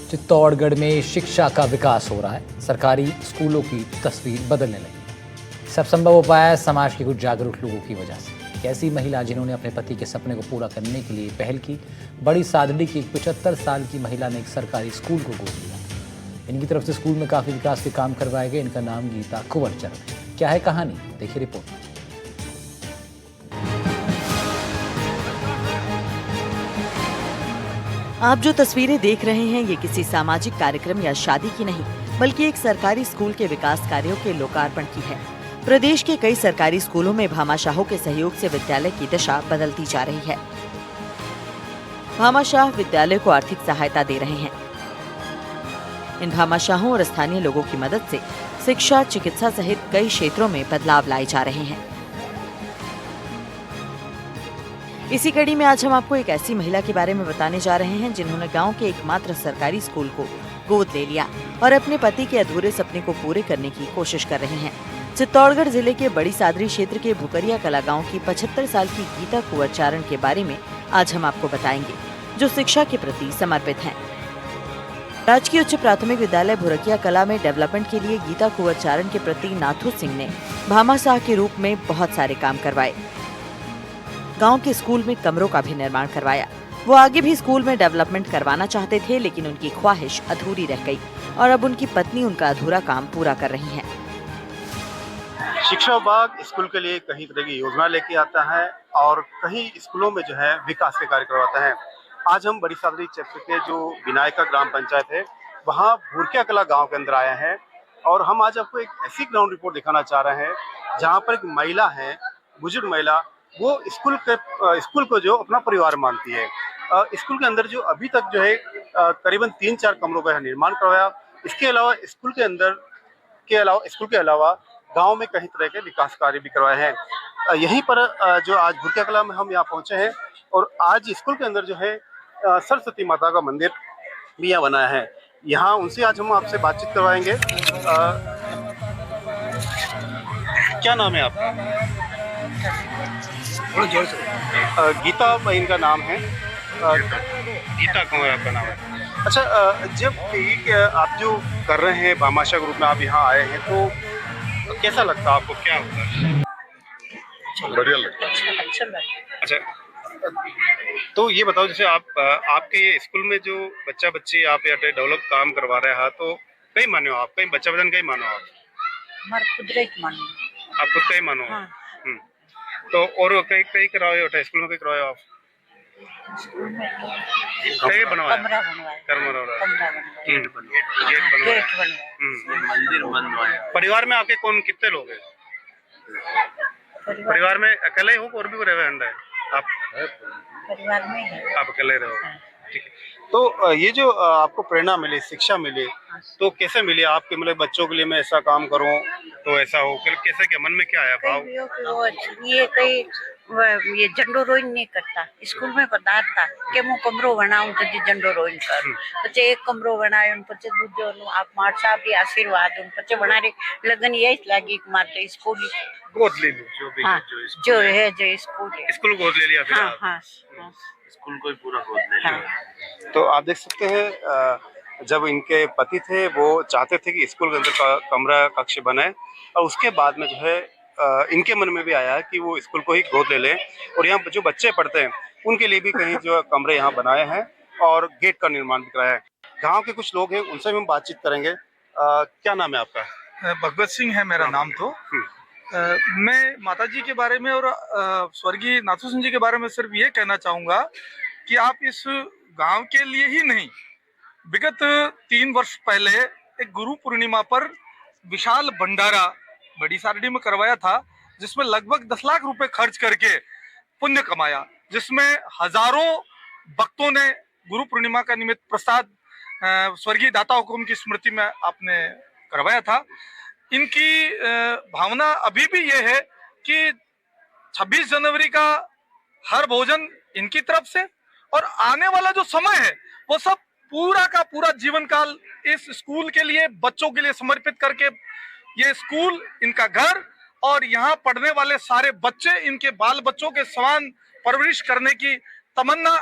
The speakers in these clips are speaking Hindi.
चित्तौड़गढ़ में शिक्षा का विकास हो रहा है। सरकारी स्कूलों की तस्वीर बदलने लगी। सब संभव हो पाया है समाज के कुछ जागरूक लोगों की वजह से। एक ऐसी महिला जिन्होंने अपने पति के सपने को पूरा करने के लिए पहल की। बड़ी सादड़ी की एक 75 साल की महिला ने एक सरकारी स्कूल को गोद लिया। इनकी तरफ से स्कूल में काफी विकास के काम करवाए गए। इनका नाम गीता कुंवरचरण है। क्या है कहानी, देखिए रिपोर्ट। आप जो तस्वीरें देख रहे हैं ये किसी सामाजिक कार्यक्रम या शादी की नहीं, बल्कि एक सरकारी स्कूल के विकास कार्यों के लोकार्पण की है। प्रदेश के कई सरकारी स्कूलों में भामाशाहों के सहयोग से विद्यालय की दिशा बदलती जा रही है। भामाशाह विद्यालय को आर्थिक सहायता दे रहे हैं। इन भामाशाहों और स्थानीय लोगों की मदद से शिक्षा, चिकित्सा सहित कई क्षेत्रों में बदलाव लाए जा रहे हैं। इसी कड़ी में आज हम आपको एक ऐसी महिला के बारे में बताने जा रहे हैं जिन्होंने गांव के एकमात्र सरकारी स्कूल को गोद ले लिया और अपने पति के अधूरे सपने को पूरे करने की कोशिश कर रही हैं। चित्तौड़गढ़ जिले के बड़ी सादरी क्षेत्र के भुकरिया कला गांव की 75 साल की गीता कुंवरचरण के बारे में आज हम आपको बताएंगे, जो शिक्षा के प्रति समर्पित हैं। राजकीय उच्च प्राथमिक विद्यालय भुरकिया कला में डेवलपमेंट के लिए गीता कुंवरचरण के प्रति नाथू सिंह ने भामाशाह के रूप में बहुत सारे काम करवाए। गांव के स्कूल में कमरों का भी निर्माण करवाया। वो आगे भी स्कूल में डेवलपमेंट करवाना चाहते थे, लेकिन उनकी ख्वाहिश अधूरी रह गई और अब उनकी पत्नी उनका अधूरा काम पूरा कर रही हैं। शिक्षा विभाग स्कूल के लिए कई तरह की योजना लेके आता है और कई स्कूलों में जो है विकास के कार्य करवाता है। आज हम बड़ी सादरी क्षेत्र के जो विनायका ग्राम पंचायत है, वहाँ भुरकिया कला गाँव के अंदर आए हैं और हम आज आपको एक ऐसी ग्राउंड रिपोर्ट दिखाना चाह रहे हैं जहाँ पर एक महिला है, बुजुर्ग महिला, वो स्कूल को जो अपना परिवार मानती है। स्कूल के अंदर जो अभी तक जो है करीबन 3-4 कमरों का निर्माण करवाया। इसके अलावा स्कूल के अलावा गांव में कई तरह के विकास कार्य भी करवाए हैं। यहीं पर जो आज भुरकिया कला में हम यहाँ पहुंचे हैं और आज स्कूल के अंदर जो है सरस्वती माता का मंदिर भी यहाँ बनाया है। यहाँ उनसे आज हम आपसे बातचीत करवाएंगे। क्या नाम है आपका? जोर से। गीता इनका नाम है। गीता कुंवर आपका नाम है। अच्छा, जब आप जो कर रहे हैं भामाशाह ग्रुप में आप यहाँ आए हैं तो कैसा लगता है आपको, क्या होता है? बढ़िया लगता है। अच्छा, तो ये बताओ, जैसे आपके ये स्कूल में जो बच्चा बच्ची आप यहाँ पे डेवलप काम करवा रहे हैं, तो कहीं मानो आप, कहीं बच्चा बदन कहीं मानो आप? हमारे खुद का मानो। आप खुद का ही मानो? हाँ। तो और कहीं करवाए हो स्कूल में, कहीं करवाए हो आप? स्कूल में कहीं बनवाया? कमरा बनवाया। गेट बनवाया। मंदिर बनवाया। परिवार में आपके कौन कितने लोग हैं? परिवार में अकेले हो और भी कोई रहे अंडा है? आप परिवार में है। आप अकेले रहो? ठीक है। तो ये जो आपको प्रेरणा मिली, शिक्षा मिली, तो कैसे मिली आपके, मतलब बच्चों के लिए मैं ऐसा काम करूं तो ऐसा हो, कैसे, क्या मन में क्या आया भाव? ये झंडो रोइन नहीं करता। स्कूल में पदार्थ था कि मैं कमरो बनाऊं तो झंडो रोइन कर। पचे एक कमरो बनायो, पचे दूजो आप मार साहब की आशीर्वाद पचे बना रे लगन यही लागी मारते स्कूल गोद ले लो जो भी। हाँ, जो है जो स्कूल गोद ले लिया फिर? हाँ, हाँ, स्कूल को ही पूरा गोद ले लिया। हाँ। तो आप देख सकते हैं, जब इनके पति थे वो चाहते थे कि स्कूल के अंदर कमरा कक्ष बने और उसके बाद में जो है इनके मन में भी आया कि वो स्कूल को ही गोद ले लें और यहाँ जो बच्चे पढ़ते हैं उनके लिए भी कहीं जो कमरे यहाँ बनाए हैं और गेट का निर्माण भी कराया है। गाँव के कुछ लोग हैं, उनसे भी हम बातचीत करेंगे। क्या नाम है आपका? भगवत सिंह है मेरा नाम। तो मैं माताजी के बारे में और स्वर्गीय नाथू सिंह जी के बारे में सिर्फ ये कहना चाहूँगा कि आप इस गांव के लिए ही नहीं, विगत 3 वर्ष पहले एक गुरु पूर्णिमा पर विशाल भंडारा बड़ी सारडी में करवाया था, जिसमें लगभग 10 लाख रुपए खर्च करके पुण्य कमाया, जिसमें हजारों भक्तों ने गुरु पूर्णिमा का निमित्त प्रसाद स्वर्गीय दाता हुकुम की स्मृति में आपने करवाया था। इनकी भावना अभी भी ये है कि 26 जनवरी का हर भोजन इनकी तरफ से और आने वाला जो समय है वो सब पूरा का पूरा जीवन काल इस स्कूल के लिए, बच्चों के लिए समर्पित करके, ये स्कूल इनका घर और यहाँ पढ़ने वाले सारे बच्चे इनके बाल बच्चों के समान परवरिश करने की तमन्ना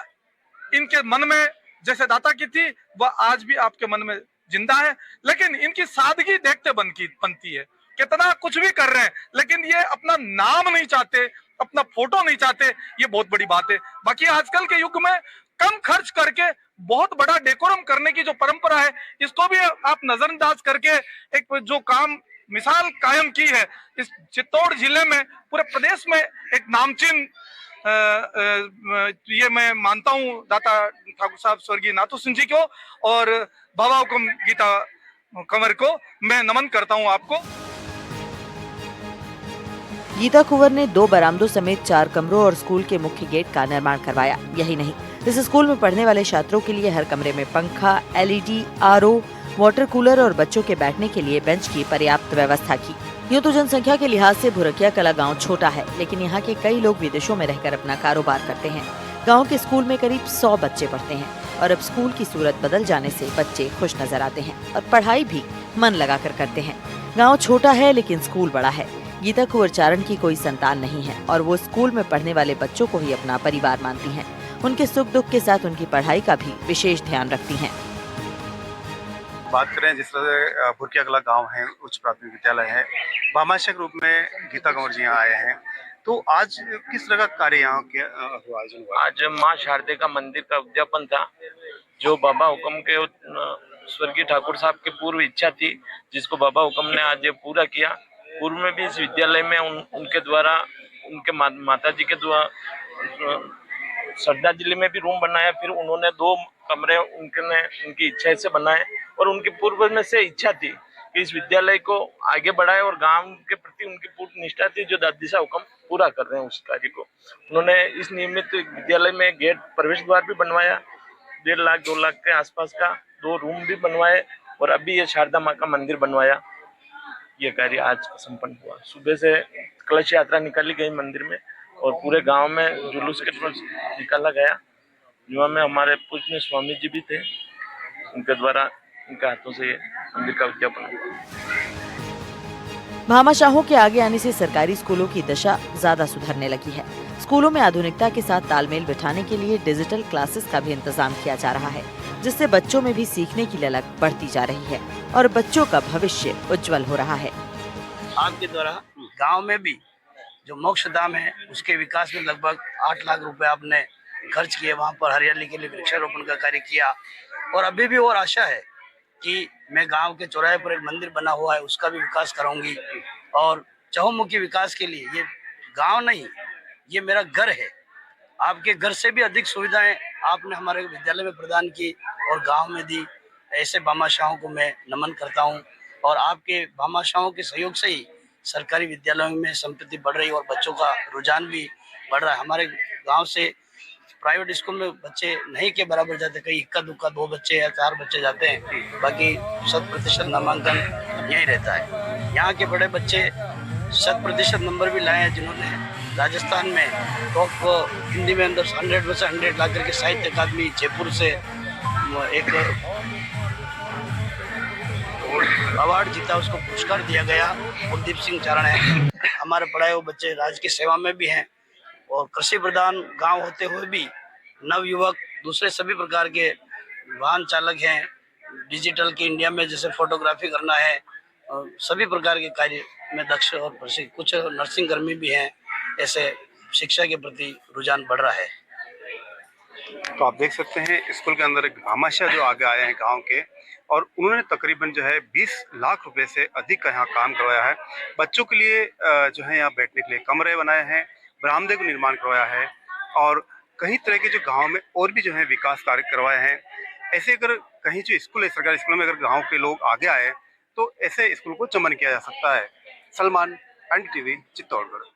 इनके मन में जैसे दाता की थी वह आज भी आपके मन में जिंदा है। लेकिन इनकी सादगी देखते बनती है, कितना कुछ भी कर रहे हैं लेकिन ये अपना नाम नहीं चाहते, अपना फोटो नहीं चाहते, ये बहुत बड़ी बात है। बाकी आजकल के युग में कम खर्च करके बहुत बड़ा डेकोरम करने की जो परंपरा है, इसको भी आप नजरअंदाज करके एक जो काम मिसाल कायम की है इस चित्तौड़ जिले में, पूरे प्रदेश में एक नामचीन ये मैं मानता हूँ दाता ठाकुर साहब स्वर्गीय नाथू सिंह जी को और बाबा हुकुम गीता कंवर को मैं नमन करता हूँ आपको। गीता कुंवर ने 2 बरामदों समेत 4 कमरों और स्कूल के मुख्य गेट का निर्माण करवाया। यही नहीं, इस स्कूल में पढ़ने वाले छात्रों के लिए हर कमरे में पंखा, LED, RO, वाटर कूलर और बच्चों के बैठने के लिए बेंच की पर्याप्त व्यवस्था की। यूँ तो जनसंख्या के लिहाज से भुरकिया कला गांव छोटा है, लेकिन यहाँ के कई लोग विदेशों में रहकर अपना कारोबार करते हैं। गांव के स्कूल में करीब 100 बच्चे पढ़ते हैं और अब स्कूल की सूरत बदल जाने से बच्चे खुश नजर आते हैं और पढ़ाई भी मन लगाकर करते हैं। गांव छोटा है लेकिन स्कूल बड़ा है। गीता कुंवर चारण की कोई संतान नहीं है और वो स्कूल में पढ़ने वाले बच्चों को ही अपना परिवार मानती हैं। उनके सुख दुख के साथ उनकी पढ़ाई का भी विशेष ध्यान रखती हैं। बात करें जिस तरह से भुरकिया कला गांव है, उच्च प्राथमिक विद्यालय है, भामाशाह के रूप में गीता कंवर जी यहाँ आए हैं, तो आज किस तरह का कार्य यहाँ के आयोजन हुआ? आज माँ शारदे का मंदिर का उद्यापन था, जो बाबा हुक्म के स्वर्गीय ठाकुर साहब की पूर्व इच्छा थी, जिसको बाबा हुक्म ने आज ये पूरा किया। पूर्व में भी इस विद्यालय में उनके द्वारा उनके माता जी के द्वारा सरदा जिले में भी रूम बनाया, फिर उन्होंने 2 कमरे उनकी इच्छा से बनाए और उनकी पूर्व में से इच्छा थी कि इस विद्यालय को आगे बढ़ाए और गांव के प्रति उनकी पूर्ण निष्ठा थी, जो दादी सा हुक्म पूरा कर रहे हैं उस कार्य को। उन्होंने इस नियमित विद्यालय में गेट प्रवेश द्वार भी बनवाया, 1.5 लाख 2 लाख के आसपास का 2 रूम भी बनवाए और अभी ये शारदा माँ का मंदिर बनवाया। ये कार्य आज संपन्न हुआ। सुबह से कलश यात्रा निकाली गई मंदिर में और पूरे गांव में जुलूस के तरफ निकाला गया, जिसमें हमारे पूजनीय स्वामी जी भी थे, उनके द्वारा उनके हाथों से मंदिर का उद्यापन हुआ। भामाशाहों के आगे आने से सरकारी स्कूलों की दशा ज्यादा सुधरने लगी है। स्कूलों में आधुनिकता के साथ तालमेल बिठाने के लिए डिजिटल क्लासेस का भी इंतजाम किया जा रहा है, जिससे बच्चों में भी सीखने की ललक बढ़ती जा रही है और बच्चों का भविष्य उज्जवल हो रहा है। आपके द्वारा गांव में भी जो मोक्ष धाम है उसके विकास में लगभग 8 लाख रुपए आपने खर्च किए, वहां पर हरियाली के लिए वृक्षारोपण का कार्य किया और अभी भी और आशा है कि मैं गांव के चौराहे पर एक मंदिर बना हुआ है उसका भी विकास कराऊंगी और चहुमुखी विकास के लिए ये गांव नहीं, ये मेरा घर है। आपके घर से भी अधिक सुविधाएं आपने हमारे विद्यालय में प्रदान की और गांव में दी। ऐसे भामाशाहों को मैं नमन करता हूं और आपके भामाशाहों के सहयोग से ही सरकारी विद्यालयों में संपत्ति बढ़ रही है और बच्चों का रुझान भी बढ़ रहा है। हमारे गांव से प्राइवेट स्कूल में बच्चे नहीं के बराबर जाते, कई इक्का दुक्का 2 बच्चे या 4 बच्चे जाते हैं, बाकी 100% नामांकन यही रहता है। यहाँ के बड़े बच्चे 100% नंबर भी लाए हैं, जिन्होंने राजस्थान में टॉप हिंदी में अंदर 100 में से 100 ला करके साहित्य अकादमी जयपुर से एक अवार्ड जीता, उसको पुरस्कार दिया गया। कुलदीप सिंह चारण है। हमारे पढ़ाए हुए बच्चे राज्य की सेवा में भी हैं और कृषि प्रधान गांव होते हुए भी नवयुवक दूसरे सभी प्रकार के वाहन चालक हैं। डिजिटल की इंडिया में जैसे फोटोग्राफी करना है, सभी प्रकार के कार्य में दक्ष और प्रशिक्षित, कुछ नर्सिंग कर्मी भी हैं। ऐसे शिक्षा के प्रति रुझान बढ़ रहा है। तो आप देख सकते हैं स्कूल के अंदर एक भामाशाह जो आगे आए हैं गांव के, और उन्होंने तकरीबन जो है 20 लाख रुपए से अधिक का यहाँ काम करवाया है। बच्चों के लिए जो है यहाँ बैठने के लिए कमरे बनाए हैं, बरामदे को निर्माण करवाया है और कई तरह के जो गांव में और भी जो है विकास कार्य करवाए हैं। ऐसे अगर कहीं जो स्कूल है, सरकारी स्कूल में अगर गांव के लोग आगे आए तो ऐसे स्कूल को चमन किया जा सकता है। सलमान, NDTV, चित्तौड़गढ़।